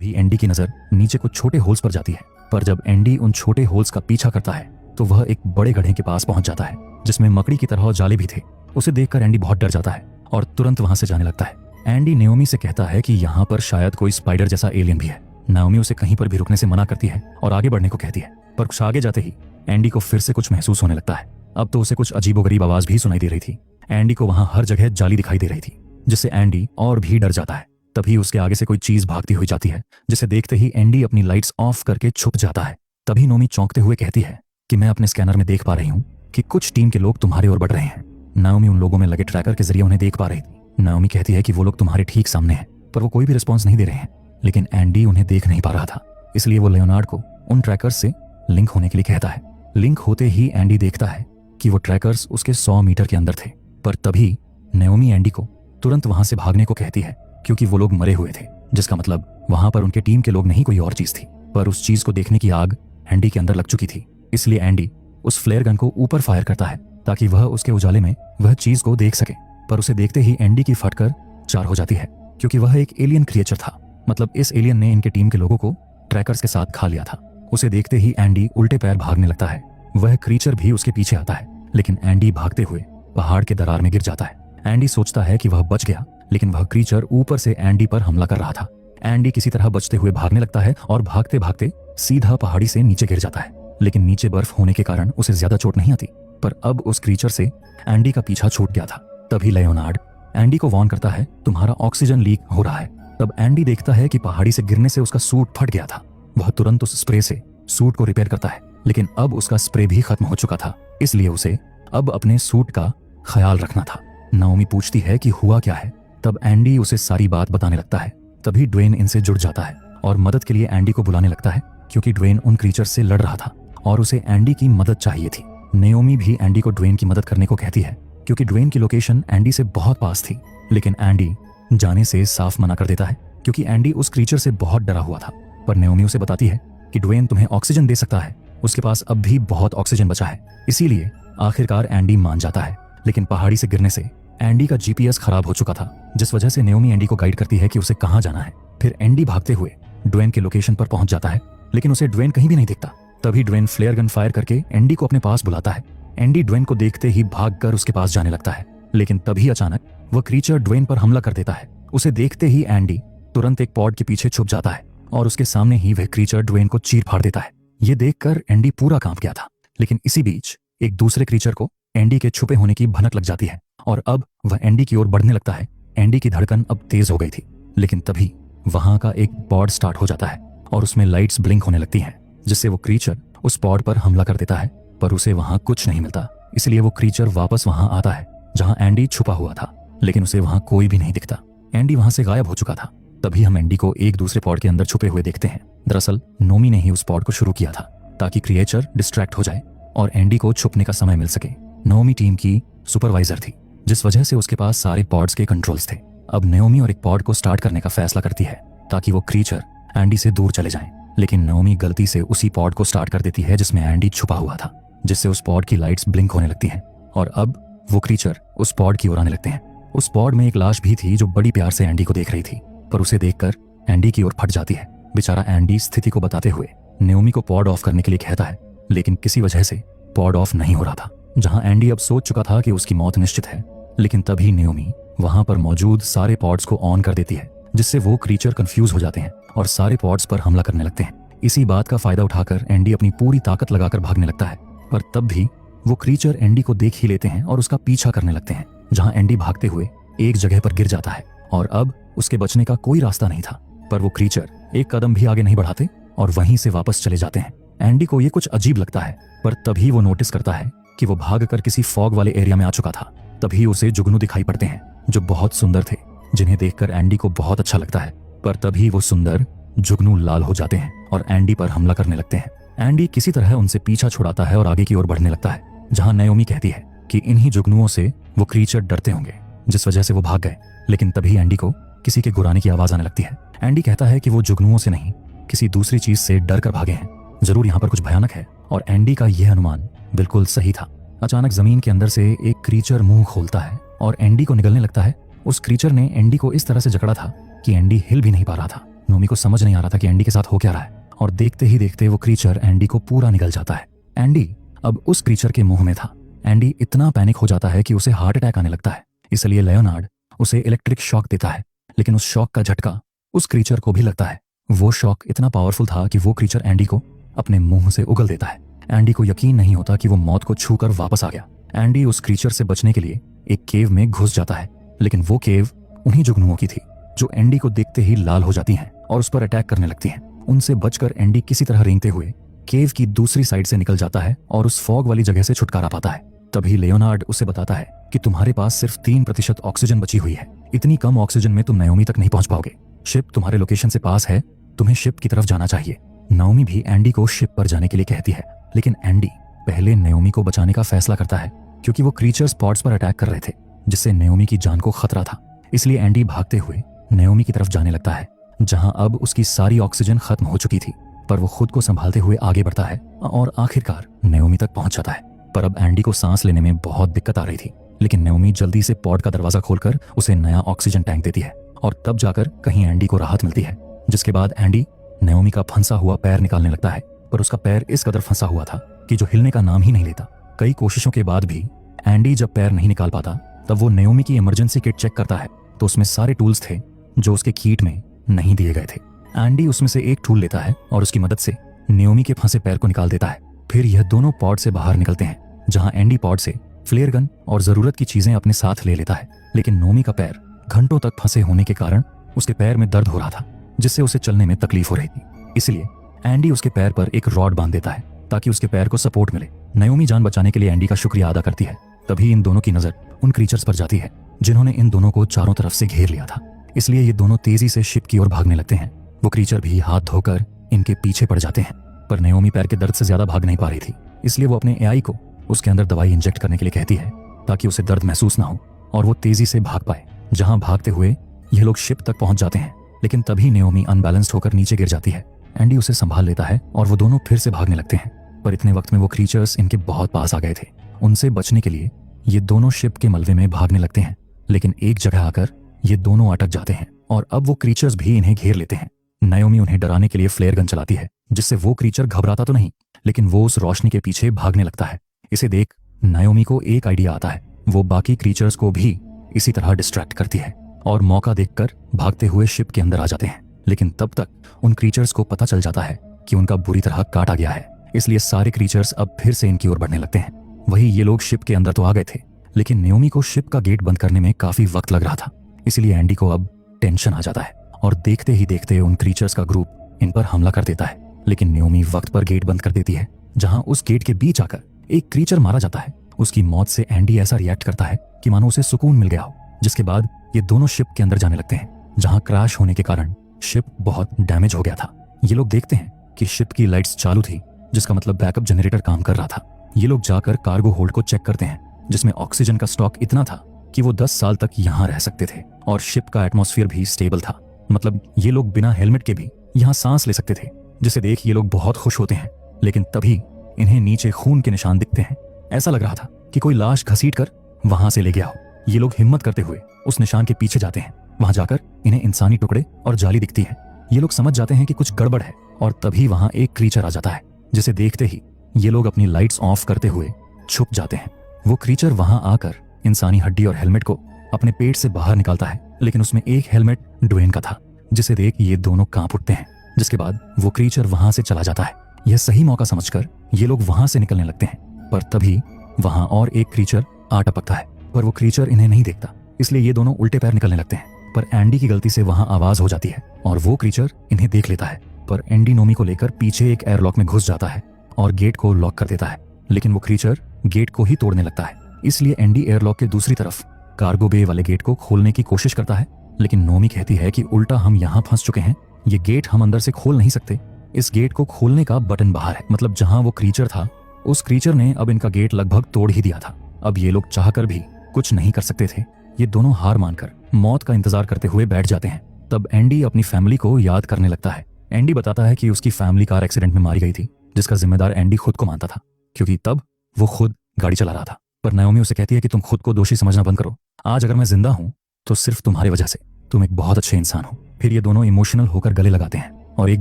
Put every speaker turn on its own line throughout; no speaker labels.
भी एंडी की नजर नीचे कुछ छोटे होल्स पर जाती है, पर जब एंडी उन छोटे होल्स का पीछा करता है तो वह एक बड़े गड्ढे के पास पहुंच जाता है जिसमें मकड़ी की तरह जाले भी थे। उसे देखकर एंडी बहुत डर जाता है और तुरंत वहां से जाने लगता है। एंडी नाओमी से कहता है कि यहाँ पर शायद कोई स्पाइडर जैसा एलियन भी है। नाओमी उसे कहीं पर भी रुकने से मना करती है और आगे बढ़ने को कहती है, पर कुछ आगे जाते ही एंडी को फिर से कुछ महसूस होने लगता है। अब तो उसे कुछ अजीबोगरीब आवाज भी सुनाई दे रही थी। एंडी को वहां हर जगह जाली दिखाई दे रही थी, जिससे एंडी और भी डर जाता है। तभी उसके आगे से कोई चीज भागती हुई जाती है, जिसे देखते ही एंडी अपनी लाइट्स ऑफ करके छुप जाता है। तभी नोमी चौंकते हुए कहती है कि मैं अपने स्कैनर में देख पा रही हूँ कि कुछ टीम के लोग तुम्हारी ओर बढ़ रहे हैं। नाओमी उन लोगों में लगे ट्रैकर के जरिए उन्हें देख पा रही थी। नाओमी कहती है कि वो लोग तुम्हारे ठीक सामने हैं, पर वो कोई भी रिस्पॉन्स नहीं दे रहे हैं। लेकिन एंडी उन्हें देख नहीं पा रहा था, इसलिए वो लियोनार्ड को उन ट्रैकर्स से लिंक होने के लिए कहता है। लिंक होते ही एंडी देखता है कि वो ट्रैकर्स उसके 100 मीटर के अंदर थे। पर तभी नाओमी एंडी को तुरंत वहां से भागने को कहती है, क्योंकि वो लोग मरे हुए थे, जिसका मतलब वहां पर उनके टीम के लोग नहीं कोई और चीज थी। पर उस चीज को देखने की आग एंडी के अंदर लग चुकी थी, इसलिए एंडी उस फ्लेयर गन को ऊपर फायर करता है ताकि वह उसके उजाले में वह चीज को देख सके। पर उसे देखते ही एंडी की फटकर 4 हो जाती है, क्योंकि वह एक एलियन क्रिएचर था। मतलब इस एलियन ने इनके टीम के लोगों को ट्रैकर्स के साथ खा लिया था। उसे देखते ही एंडी उल्टे पैर भागने लगता है। वह क्रीचर भी उसके पीछे आता है, लेकिन एंडी भागते हुए पहाड़ के दरार में गिर जाता है। एंडी सोचता है कि वह बच गया, लेकिन वह क्रीचर ऊपर से एंडी पर हमला कर रहा था। एंडी किसी तरह बचते हुए भागने लगता है और भागते भागते सीधा पहाड़ी से नीचे गिर जाता है। लेकिन नीचे बर्फ होने के कारण उसे ज्यादा चोट नहीं आती, पर अब उस क्रीचर से एंडी का पीछा छूट गया था। तभी लियोनार्ड एंडी को वार्न करता है, तुम्हारा ऑक्सीजन लीक हो रहा है। तब एंडी देखता है कि पहाड़ी से गिरने से उसका सूट फट गया था। वह तुरंत उस स्प्रे से सूट को रिपेयर करता है, लेकिन अब उसका स्प्रे भी खत्म हो चुका था, इसलिए उसे अब अपने सूट का ख्याल रखना था। नाओमी पूछती है कि हुआ क्या है। तब एंडी उसे सारी बात बताने लगता है। तभी ड्वेन इनसे जुड़ जाता है और मदद के लिए एंडी को बुलाने लगता है, क्योंकि ड्वेन उन क्रीचर से लड़ रहा था और उसे एंडी की मदद चाहिए थी। नाओमी भी एंडी को ड्वेन की मदद करने को कहती है, क्योंकि ड्वेन की लोकेशन एंडी से बहुत पास थी। लेकिन एंडी जाने से साफ मना कर देता है, क्योंकि एंडी उस क्रीचर से बहुत डरा हुआ था। पर नाओमी उसे बताती है कि ड्वेन तुम्हें ऑक्सीजन दे सकता है, उसके पास अब भी बहुत ऑक्सीजन बचा है। इसीलिए आखिरकार एंडी मान जाता है। लेकिन पहाड़ी से गिरने से एंडी का जीपीएस खराब हो चुका था, जिस वजह से नाओमी एंडी को गाइड करती है कि उसे कहां जाना है। फिर एंडी भागते हुए ड्वेन के लोकेशन पर पहुंच जाता है, लेकिन उसे ड्वेन कहीं भी नहीं दिखता। तभी ड्वेन फ्लेयर गन फायर करके एंडी को अपने पास बुलाता है। एंडी ड्वेन को देखते ही भागकर उसके पास जाने लगता है, लेकिन तभी अचानक वह क्रीचर ड्वेन पर हमला कर देता है। उसे देखते ही एंडी तुरंत एक पॉड के पीछे छुप जाता है और उसके सामने ही वह क्रीचर ड्वेन को चीर फाड़ देता है। ये देखकर एंडी पूरा कांप गया था। लेकिन इसी बीच एक दूसरे क्रीचर को एंडी के छुपे होने की भनक लग जाती है और अब वह एंडी की ओर बढ़ने लगता है। एंडी की धड़कन अब तेज हो गई थी, लेकिन तभी वहां का एक पॉड स्टार्ट हो जाता है और उसमें लाइट्स ब्लिंक होने लगती हैं, जिससे वो क्रीचर उस पॉड पर हमला कर देता है। पर उसे वहां कुछ नहीं मिलता, इसलिए वो क्रीचर वापस वहां आता है जहां एंडी छुपा हुआ था, लेकिन उसे वहां कोई भी नहीं दिखता। एंडी वहां से गायब हो चुका था। तभी हम एंडी को एक दूसरे पॉड के अंदर छुपे हुए देखते हैं। दरअसल नोमी ने ही उस पॉड को शुरू किया था ताकि क्रिएचर डिस्ट्रैक्ट हो जाए और एंडी को छुपने का समय मिल सके। नोमी टीम की सुपरवाइजर थी, जिस वजह से उसके पास सारे पॉड्स के कंट्रोल्स थे। अब नाओमी और एक पॉड को स्टार्ट करने का फैसला करती है ताकि वो क्रीचर एंडी से दूर चले जाएं। लेकिन नाओमी गलती से उसी पॉड को स्टार्ट कर देती है जिसमें एंडी छुपा हुआ था, जिससे उस पॉड की लाइट्स ब्लिंक होने लगती हैं और अब वो क्रीचर उस पॉड की ओर आने लगते हैं। उस पॉड में एक लाश भी थी जो बड़ी प्यार से एंडी को देख रही थी, पर उसे देखकर एंडी की ओर फट जाती है। बेचारा एंडी स्थिति को बताते हुए नाओमी को पॉड ऑफ करने के लिए कहता है, लेकिन किसी वजह से पॉड ऑफ नहीं हो रहा था। जहां एंडी अब सोच चुका था कि उसकी मौत निश्चित है, लेकिन तभी नाओमी वहां पर मौजूद सारे पॉड्स को ऑन कर देती है, जिससे वो क्रीचर कंफ्यूज हो जाते हैं और सारे पॉड्स पर हमला करने लगते हैं। इसी बात का फायदा उठाकर एंडी अपनी पूरी ताकत लगाकर भागने लगता है, पर तब भी वो क्रीचर एंडी को देख ही लेते हैं और उसका पीछा करने लगते हैं। जहां एंडी भागते हुए एक जगह पर गिर जाता है और अब उसके बचने का कोई रास्ता नहीं था, पर वो क्रीचर एक कदम भी आगे नहीं बढ़ाते और वहीं से वापस चले जाते हैं। एंडी को ये कुछ अजीब लगता है, पर तभी वो नोटिस करता है कि वो भागकर किसी फॉग वाले एरिया में आ चुका था। तभी उसे जुगनू दिखाई पड़ते हैं जो बहुत सुंदर थे, जिन्हें देखकर एंडी को बहुत अच्छा लगता है। पर तभी वो सुंदर जुगनू लाल हो जाते हैं और एंडी पर हमला करने लगते हैं। एंडी किसी तरह उनसे पीछा छुड़ाता है और आगे की ओर बढ़ने लगता है, जहां नाओमी कहती है कि इन्हीं जुगनुओं से वो क्रीचर डरते होंगे, जिस वजह से वो भाग गए। लेकिन तभी एंडी को किसी के गुर्राने की आवाज आने लगती है। एंडी कहता है कि वो जुगनुओं से नहीं, किसी दूसरी चीज से डर कर भागे हैं। जरूर यहाँ पर कुछ भयानक है, और एंडी का यह अनुमान बिल्कुल सही था। अचानक जमीन के अंदर से एक क्रीचर मुंह खोलता है और एंडी को निगलने लगता है। उस क्रीचर ने एंडी को इस तरह से जकड़ा था कि एंडी हिल भी नहीं पा रहा था। नोमी को समझ नहीं आ रहा था कि एंडी के साथ हो क्या रहा है, और देखते ही देखते वो क्रीचर एंडी को पूरा निगल जाता है। एंडी अब उस क्रीचर के मुंह में था। एंडी इतना पैनिक हो जाता है कि उसे हार्ट अटैक आने लगता है। इसलिए लियोनार्ड उसे इलेक्ट्रिक शॉक देता है, लेकिन उस शॉक का झटका उस क्रीचर को भी लगता है। वो शॉक इतना पावरफुल था कि वो क्रीचर एंडी को अपने मुंह से उगल देता है। एंडी को यकीन नहीं होता कि वो मौत को छूकर वापस आ गया। एंडी उस क्रीचर से बचने के लिए एक केव में घुस जाता है, लेकिन वो केव उन्हीं जुगनुओं की थी जो एंडी को देखते ही लाल हो जाती हैं और उस पर अटैक करने लगती हैं। उनसे बचकर एंडी किसी तरह रेंगते हुए केव की दूसरी साइड से निकल जाता है और उस फॉग वाली जगह से छुटकारा पाता है। तभी लियोनार्ड उसे बताता है कि तुम्हारे पास सिर्फ 3% ऑक्सीजन बची हुई है। इतनी कम ऑक्सीजन में तुम नाओमी तक नहीं पहुंच पाओगे। शिप तुम्हारे लोकेशन से पास है, तुम्हें शिप की तरफ जाना चाहिए। नाओमी भी एंडी को शिप पर जाने के लिए कहती है, लेकिन एंडी पहले नाओमी को बचाने का फैसला करता है, क्योंकि वो क्रीचर स्पॉट्स पर अटैक कर रहे थे जिससे नाओमी की जान को खतरा था। इसलिए एंडी भागते हुए नाओमी की तरफ जाने लगता है, जहां अब उसकी सारी ऑक्सीजन खत्म हो चुकी थी। पर वो खुद को संभालते हुए आगे बढ़ता है और आखिरकार नाओमी तक पहुंच जाता है। पर अब एंडी को सांस लेने में बहुत दिक्कत आ रही थी, लेकिन नाओमी जल्दी से पॉड का दरवाजा खोलकर उसे नया ऑक्सीजन टैंक देती है और तब जाकर कहीं एंडी को राहत मिलती है। जिसके बाद एंडी नाओमी का फंसा हुआ पैर निकालने लगता है, पर उसका पैर इस कदर फंसा हुआ था कि जो हिलने का नाम ही नहीं लेता। कई कोशिशों के बाद भी एंडी जब पैर नहीं निकाल पाता, तब वो नाओमी की इमरजेंसी किट चेक करता है, तो उसमें सारे टूल्स थे जो उसके किट में नहीं दिए गए थे। एंडी उसमें से एक टूल लेता है और उसकी मदद से नाओमी के फंसे पैर को निकाल देता है। फिर यह दोनों पॉड से बाहर निकलते हैं, जहां एंडी पॉड से फ्लेयर गन और जरूरत की चीजें अपने साथ ले लेता है। लेकिन नाओमी का पैर घंटों तक फंसे होने के कारण उसके पैर में दर्द हो रहा था, जिससे उसे चलने में तकलीफ हो रही थी। इसलिए एंडी उसके पैर पर एक रॉड बांध देता है ताकि उसके पैर को सपोर्ट मिले। नाओमी जान बचाने के लिए एंडी का शुक्रिया अदा करती है। तभी इन दोनों की नजर उन क्रीचर्स पर जाती है जिन्होंने इन दोनों को चारों तरफ से घेर लिया था। इसलिए ये दोनों तेजी से शिप की ओर भागने लगते हैं। वो क्रीचर भी हाथ धोकर इनके पीछे पड़ जाते हैं, पर नाओमी पैर के दर्द से ज्यादा भाग नहीं पा रही थी। इसलिए वो अपने एआई को उसके अंदर दवाई इंजेक्ट करने के लिए कहती है ताकि उसे दर्द महसूस ना हो और वो तेजी से भाग पाए। जहां भागते हुए ये लोग शिप तक पहुंच जाते हैं, लेकिन तभी नाओमी अनबैलेंस्ड होकर नीचे गिर जाती है। एंडी उसे संभाल लेता है और वो दोनों फिर से भागने लगते हैं, पर इतने वक्त में वो क्रीचर्स इनके बहुत पास आ गए थे। उनसे बचने के लिए ये दोनों शिप के मलबे में भागने लगते हैं, लेकिन एक जगह आकर ये दोनों अटक जाते हैं और अब वो क्रीचर्स भी इन्हें घेर लेते हैं। नाओमी उन्हें डराने के लिए फ्लेयर गन चलाती है, जिससे वो क्रीचर घबराता तो नहीं, लेकिन वो उस रोशनी के पीछे भागने लगता है। इसे देख नाओमी को एक आइडिया आता है। वो बाकी क्रीचर्स को भी इसी तरह डिस्ट्रैक्ट करती है और मौका देखकर भागते हुए शिप के अंदर आ जाते हैं। लेकिन तब तक उन क्रीचर्स को पता चल जाता है कि उनका बुरी तरह काटा गया है, इसलिए सारे क्रीचर्स अब फिर से इनकी ओर बढ़ने लगते हैं। वही ये लोग शिप के अंदर तो आ गए थे, लेकिन नाओमी को शिप का गेट बंद करने में काफी वक्त लग रहा था। इसलिए एंडी को अब टेंशन आ जाता है और देखते ही देखते उन क्रीचर्स का ग्रुप इन पर हमला कर देता है। लेकिन नाओमी वक्त पर गेट बंद कर देती है, जहां उस गेट के बीच आकर एक क्रीचर मारा जाता है। उसकी मौत से एंडी ऐसा रिएक्ट करता है कि मानो उसे सुकून मिल गया हो। जिसके बाद ये दोनों शिप के अंदर जाने लगते हैं, जहां क्रैश होने के कारण शिप बहुत डैमेज हो गया था। ये लोग देखते हैं कि शिप की लाइट्स चालू थी, जिसका मतलब बैकअप जनरेटर काम कर रहा था। ये लोग जाकर कार्गो होल्ड को चेक करते हैं, जिसमें ऑक्सीजन का स्टॉक इतना था कि वो 10 साल तक यहाँ रह सकते थे और शिप का एटमॉस्फेयर भी स्टेबल था। मतलब ये लोग बिना हेलमेट के भी यहाँ सांस ले सकते थे, जिसे देख ये लोग बहुत खुश होते हैं। लेकिन तभी इन्हें नीचे खून के निशान दिखते हैं। ऐसा लग रहा था कि कोई लाश घसीट कर वहां से ले गया हो। ये लोग हिम्मत करते हुए उस निशान के पीछे जाते हैं। वहां जाकर इन्हें इंसानी टुकड़े और जाली दिखती है। ये लोग समझ जाते हैं कि कुछ गड़बड़ है और तभी वहां एक क्रीचर आ जाता है, जिसे देखते ही ये लोग अपनी लाइट्स ऑफ करते हुए छुप जाते हैं। वो क्रीचर वहां आकर इंसानी हड्डी और हेलमेट को अपने पेट से बाहर निकालता है, लेकिन उसमें एक हेलमेट ड्वेन का था, जिसे देख ये दोनों कांप उठते हैं। जिसके बाद वो क्रीचर वहां से चला जाता है। यह सही मौका समझकर ये लोग वहां से निकलने लगते हैं, पर तभी वहां और एक क्रीचर आ टपकता है, पर वो क्रीचर इन्हें नहीं देखता, इसलिए ये दोनों उल्टे पैर निकलने लगते हैं। पर एंडी की गलती से वहां आवाज हो जाती है और वो क्रीचर इन्हें देख लेता है। पर एंडी नाओमी को लेकर पीछे एक एयरलॉक में घुस जाता है और गेट को लॉक कर देता है, लेकिन वो क्रीचर गेट को ही तोड़ने लगता है। इसलिए एंडी एयरलॉक के दूसरी तरफ कार्गो बे वाले गेट को खोलने की कोशिश करता है, लेकिन नाओमी कहती है कि उल्टा हम यहाँ फंस चुके हैं, ये गेट हम अंदर से खोल नहीं सकते। इस गेट को खोलने का बटन बाहर है। मतलब जहां वो क्रीचर था, उस क्रीचर ने अब इनका गेट लगभग तोड़ ही दिया था। अब ये लोग चाहकर भी कुछ नहीं कर सकते थे। ये दोनों हार मानकर मौत का इंतजार करते हुए बैठ जाते हैं। तब एंडी अपनी फैमिली को याद करने लगता है। एंडी बताता है कि उसकी फैमिली कार एक्सीडेंट में मारी गई थी, जिसका जिम्मेदार एंडी खुद को मानता था, क्योंकि तब वो खुद गाड़ी चला रहा था। पर नाओमी उसे कहती है कि तुम खुद को दोषी समझना बंद करो। आज अगर मैं जिंदा हूं तो सिर्फ तुम्हारी वजह से। तुम एक बहुत अच्छे इंसान हो। फिर ये दोनों इमोशनल होकर गले लगाते हैं और एक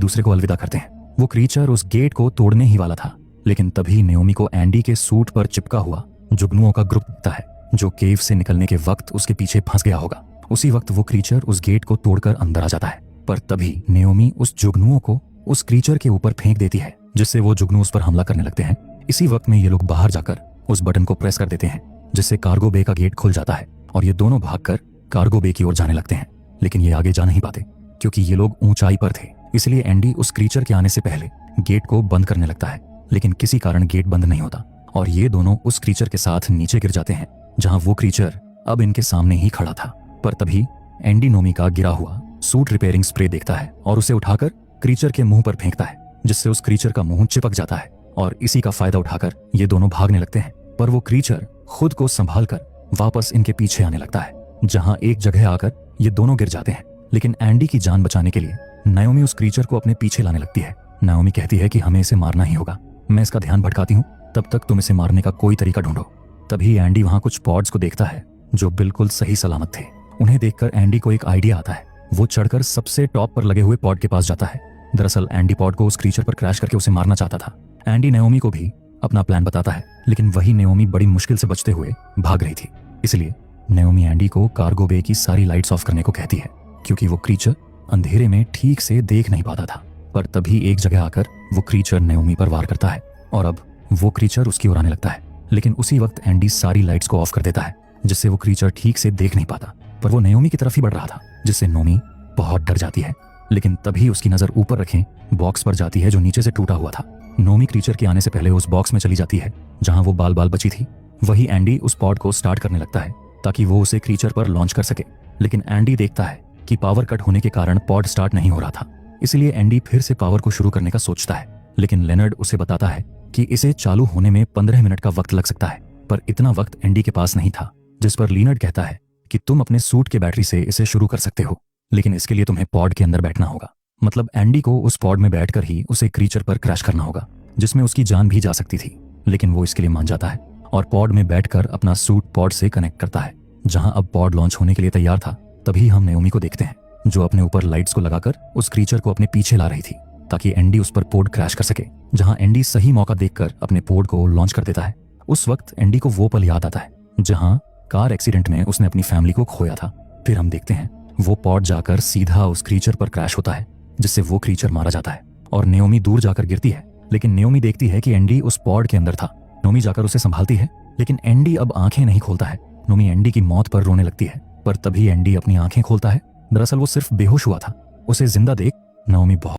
दूसरे को अलविदा करते हैं। वो क्रीचर उस गेट को तोड़ने ही वाला था, लेकिन तभी नेओमी को एंडी के सूट पर चिपका हुआ जुगनुओं का ग्रुप दिखता है जो केव से निकलने के वक्त उसके पीछे फंस गया होगा। उसी वक्त वो क्रीचर उस गेट को तोड़कर अंदर आ जाता है, पर तभी नेओमी उस जुगनुओं को उस क्रीचर के ऊपर फेंक देती है, जिससे वो जुगनू उस पर हमला करने लगते हैं। इसी वक्त में ये लोग बाहर जाकर उस बटन को प्रेस कर देते हैं, जिससे कार्गो बे का गेट खुल जाता है और ये दोनों भागकर कार्गो बे की ओर जाने लगते हैं। लेकिन ये आगे जा नहीं पाते क्योंकि ये लोग ऊंचाई पर थे, इसलिए एंडी उस क्रीचर के आने से पहले गेट को बंद करने लगता है, लेकिन किसी कारण गेट बंद नहीं होता और ये दोनों उस क्रीचर के साथ नीचे गिर जाते हैं, जहां वो क्रीचर अब इनके सामने ही खड़ा था। पर तभी एंडी नोमी का गिरा हुआ सूट रिपेयरिंग स्प्रे देखता है और उसे उठाकर क्रीचर के मुंह पर फेंकता है, जिससे उस क्रीचर का मुंह चिपक जाता है और इसी का फायदा उठाकर ये दोनों भागने लगते हैं। पर वो क्रीचर खुद को संभालकर वापस इनके पीछे आने लगता है, जहां एक जगह आकर ये दोनों गिर जाते हैं। लेकिन एंडी की जान बचाने के लिए नाओमी उस क्रीचर को अपने पीछे लाने लगती है। नाओमी कहती है कि हमें इसे मारना ही होगा, मैं इसका ध्यान भटकाती हूँ, तब तक तुम इसे मारने का कोई तरीका ढूंढो। तभी एंडी वहां कुछ पॉड्स को देखता है जो बिल्कुल सही सलामत थे। उन्हें देखकर एंडी को एक आइडिया आता है। वो चढ़कर सबसे टॉप पर लगे हुए पॉड के पास जाता है। दरअसल एंडी पॉड को उस क्रीचर पर क्रैश करके उसे मारना चाहता था। एंडी नाओमी को भी अपना प्लान बताता है, लेकिन वही नाओमी बड़ी मुश्किल से बचते हुए भाग रही थी। इसलिए नाओमी एंडी को कार्गो बे की सारी लाइट्स ऑफ करने को कहती है, क्योंकि वो क्रीचर अंधेरे में ठीक से देख नहीं पाता था। पर तभी एक जगह आकर वो क्रीचर नाओमी पर वार करता है और अब वो क्रीचर उसकी ओर आने लगता है। लेकिन उसी वक्त एंडी सारी लाइट्स को ऑफ कर देता है, जिससे वो क्रीचर ठीक से देख नहीं पाता। पर वो नाओमी की तरफ ही बढ़ रहा था, जिससे नाओमी बहुत डर जाती है। लेकिन तभी उसकी नजर ऊपर रखे बॉक्स पर जाती है जो नीचे से टूटा हुआ था। नाओमी क्रीचर के आने से पहले उस बॉक्स में चली जाती है जहां वो बाल बाल बची थी। वही एंडी उस पॉड को स्टार्ट करने लगता है ताकि वो उसे क्रीचर पर लॉन्च कर सके। लेकिन एंडी देखता है कि पावर कट होने के कारण पॉड स्टार्ट नहीं हो रहा था, इसलिए एंडी फिर से पावर को शुरू करने का सोचता है। लेकिन लेनर्ड उसे बताता है कि इसे चालू होने में 15 मिनट का वक्त लग सकता है। पर इतना वक्त एंडी के पास नहीं था, जिस पर लीनर्ड कहता है कि तुम अपने सूट के बैटरी से इसे शुरू कर सकते हो, लेकिन इसके लिए तुम्हें पॉड के अंदर बैठना होगा। मतलब एंडी को उस पॉड में बैठकर ही उसे क्रीचर पर क्रैश करना होगा, जिसमें उसकी जान भी जा सकती थी। लेकिन वो इसके लिए मान जाता है और पॉड में बैठकर अपना सूट पॉड से कनेक्ट करता है। जहां अब पॉड लॉन्च होने के लिए तैयार था, तभी हम नाओमी को देखते हैं जो अपने ऊपर लाइट्स को लगाकर उस क्रीचर को अपने पीछे ला रही थी ताकि एंडी उस पर पोड क्रैश कर सके। जहां एंडी सही मौका देखकर अपने पोड को लॉन्च कर देता है। उस वक्त एंडी को वो पल याद आता है जहां कार एक्सीडेंट में उसने अपनी फैमिली को खोया था। फिर हम देखते हैं वो पॉड जाकर सीधा उस क्रीचर पर क्रैश होता है, जिससे वो क्रीचर मारा जाता है और नाओमी दूर जाकर गिरती है। लेकिन नाओमी देखती है कि एंडी उस पॉड के अंदर था। नाओमी जाकर उसे संभालती है, लेकिन एंडी अब आंखें नहीं खोलता है। नाओमी एंडी की मौत पर रोने लगती है, पर तभी एंडी अपनी आंखें खोलता है। दरअसल वो सिर्फ बेहोश हुआ था। उसे जिंदा देख नाओमी बहुत